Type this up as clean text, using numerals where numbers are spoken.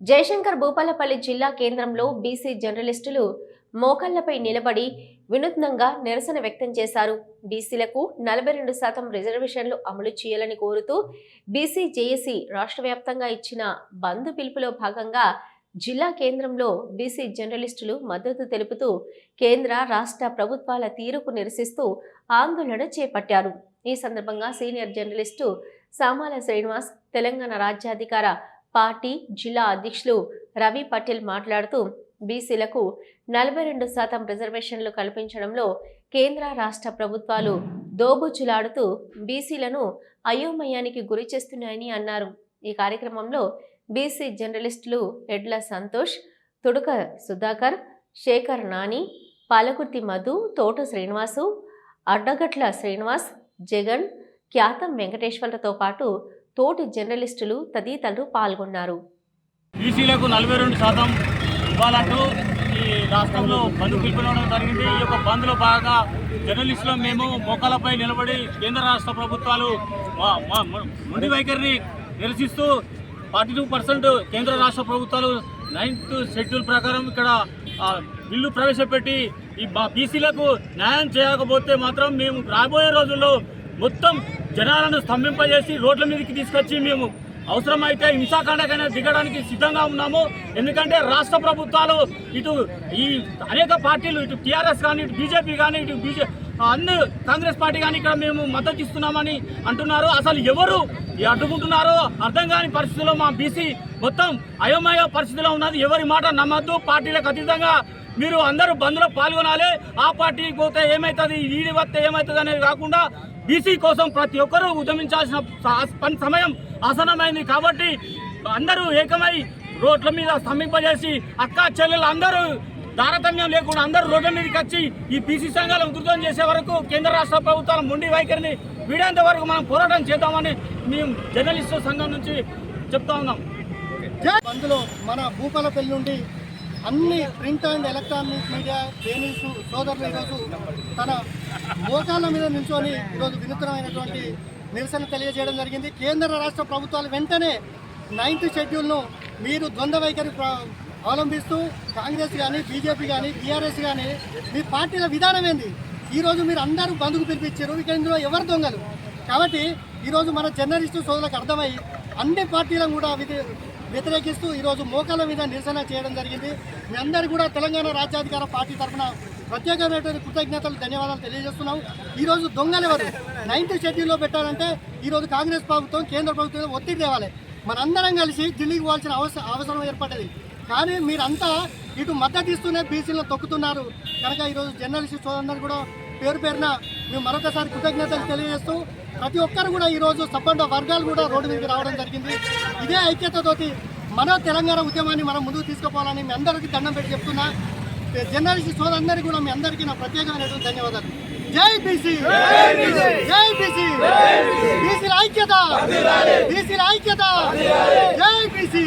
జయశంకర్ భూపాలపల్లి జిల్లా కేంద్రంలో బీసీ జర్నలిస్టులు మోకాళ్లపై నిలబడి వినూత్నంగా నిరసన వ్యక్తం చేశారు. బీసీలకు 42% రిజర్వేషన్లు అమలు చేయాలని కోరుతూ బీసీ జేఏసీ రాష్ట్ర వ్యాప్తంగా ఇచ్చిన బంద్ పిలుపులో భాగంగా జిల్లా కేంద్రంలో బీసీ జర్నలిస్టులు మద్దతు తెలుపుతూ కేంద్ర రాష్ట్ర ప్రభుత్వాల తీరుకు నిరసిస్తూ ఆందోళన చేపట్టారు. ఈ సందర్భంగా సీనియర్ జర్నలిస్టు సామాల శ్రీనివాస్, తెలంగాణ రాజ్యాధికార పార్టీ జిల్లా అధ్యక్షులు రవి పటేల్ మాట్లాడుతూ బీసీలకు 42% రిజర్వేషన్లు కల్పించడంలో కేంద్ర రాష్ట్ర ప్రభుత్వాలు దోబుచ్చులాడుతూ బీసీలను అయోమయానికి గురి చేస్తున్నాయని అన్నారు. ఈ కార్యక్రమంలో బీసీ జర్నలిస్టులు ఎడ్ల సంతోష్, తుడుక సుధాకర్, శేఖర్ నాని, పాలకుర్తి మధు, తోట శ్రీనివాసు, అడ్డగట్ల శ్రీనివాస్, జగన్, ఖ్యాతం వెంకటేశ్వర్లతో పాటు తోటి జర్నలిస్టులు తదితరులు పాల్గొన్నారు. బీసీలకు 42% ఇవ్వాలంటూ ఈ రాష్ట్రంలో బంద్ పిలుపునడం జరిగింది. ఈ యొక్క బంద్లో భాగంగా జర్నలిస్టులు మేము మోకాలపై నిలబడి కేంద్ర రాష్ట్ర ప్రభుత్వాలు మొండి వైఖరిని నిరసిస్తూ 42% కేంద్ర రాష్ట్ర ప్రభుత్వాలు 9th షెడ్యూల్ ప్రకారం ఇక్కడ బిల్లు ప్రవేశపెట్టి ఈ బీసీలకు న్యాయం చేయకపోతే మాత్రం మేము రాబోయే రోజుల్లో మొత్తం జనాలను స్తంభింపజేసి రోడ్ల మీదకి తీసుకొచ్చి మేము అవసరమైతే హింసాకాండకైనా దిగడానికి సిద్ధంగా ఉన్నాము. ఎందుకంటే రాష్ట్ర ప్రభుత్వాలు ఇటు ఈ అనేక పార్టీలు, ఇటు టీఆర్ఎస్ కానీ, ఇటు బీజేపీ కానీ, ఇటు అన్ని కాంగ్రెస్ పార్టీ కానీ ఇక్కడ మేము మద్దతు ఇస్తున్నామని అంటున్నారు. అసలు ఎవరు అడ్డుకుంటున్నారో అర్థం కాని పరిస్థితుల్లో మా బీసీ మొత్తం అయోమయ పరిస్థితిలో ఉన్నది. ఎవరి మాట నమ్మద్దు. పార్టీలకు అతీతంగా మీరు అందరూ బంద్లో పాల్గొనాలి. ఆ పార్టీకి పోతే ఏమవుతుంది, ఈడి వస్తే ఏమవుతుంది అనేది కాకుండా బీసీ కోసం ప్రతి ఒక్కరూ ఉద్యమించాల్సిన సమయం ఆసనమైంది. కాబట్టి అందరూ ఏకమై రోడ్ల మీద స్తంభింపజేసి అక్క చెల్లెలు అందరూ తారతమ్యం లేకుండా అందరూ రోడ్ల మీదకి వచ్చి ఈ బీసీ సంఘాలను ఉధృతం చేసే వరకు కేంద్ర రాష్ట్ర ప్రభుత్వాల మొండి వైఖరిని వీడేంత వరకు మనం పోరాటం చేద్దామని మేము జర్నలిస్టు సంఘం నుంచి చెప్తా ఉన్నాం. అందులో మన భూపాలపల్లి నుండి అన్ని print and electronic media journalist సోదరులు ఈరోజు తన మోకాళ్ళ మీద నిల్చొని ఈరోజు వినూత్నమైనటువంటి నిరసన తెలియజేయడం జరిగింది. కేంద్ర రాష్ట్ర ప్రభుత్వాలు వెంటనే 9th షెడ్యూల్ను మీరు ద్వంద్వ వైఖరి అవలంబిస్తూ కాంగ్రెస్ కానీ, బీజేపీ కానీ, టీఆర్ఎస్ కానీ మీ పార్టీల విధానం ఏంది? ఈరోజు మీరు అందరూ బంధుకు పిలిపించారు. ఇక ఇందులో ఎవరు దొంగలు? కాబట్టి ఈరోజు మన జర్నలిస్టు సోదరులకు అర్థమై అన్ని పార్టీలను కూడా వ్యతిరేకిస్తూ ఈరోజు మోకాళ్ళ మీద నిరసన చేయడం జరిగింది. మీ అందరూ కూడా తెలంగాణ రాజ్యాధికార పార్టీ తరఫున ప్రత్యేకమైనటువంటి కృతజ్ఞతలు, ధన్యవాదాలు తెలియజేస్తున్నాం. ఈరోజు దొంగలు ఎవరు? 9th షెడ్యూల్లో పెట్టాలంటే ఈరోజు కాంగ్రెస్ ప్రభుత్వం, కేంద్ర ప్రభుత్వం ఒత్తిడి తేవాలి. మనందరం కలిసి ఢిల్లీకి పోవాల్సిన అవసరం ఏర్పడ్డది. కానీ మీరంతా ఇటు మద్దతు ఇస్తూనే బీసీలను తొక్కుతున్నారు. కనుక ఈరోజు జర్నలిస్టు సోదరులందరూ కూడా పేరు పేరున మేము మరొకసారి కృతజ్ఞతలు తెలియజేస్తూ ప్రతి ఒక్కరు కూడా ఈరోజు సబ్బండ వర్గాలు కూడా రోడ్డు మీదకి రావడం జరిగింది. ఇదే ఐక్యతతోటి మన తెలంగాణ ఉద్యమాన్ని మనం ముందుకు తీసుకుపోవాలని మీ అందరికీ దండం పెట్టి చెప్తున్నా. జర్నలిస్టు సోదరులందరికీ కూడా మీ అందరికీ నా ప్రత్యేకమైనటువంటి ధన్యవాదాలు. జై బీసీ, జై బీసీ, బీసీల ఐక్యత, బీసీల ఐక్యత, జై బీసీ.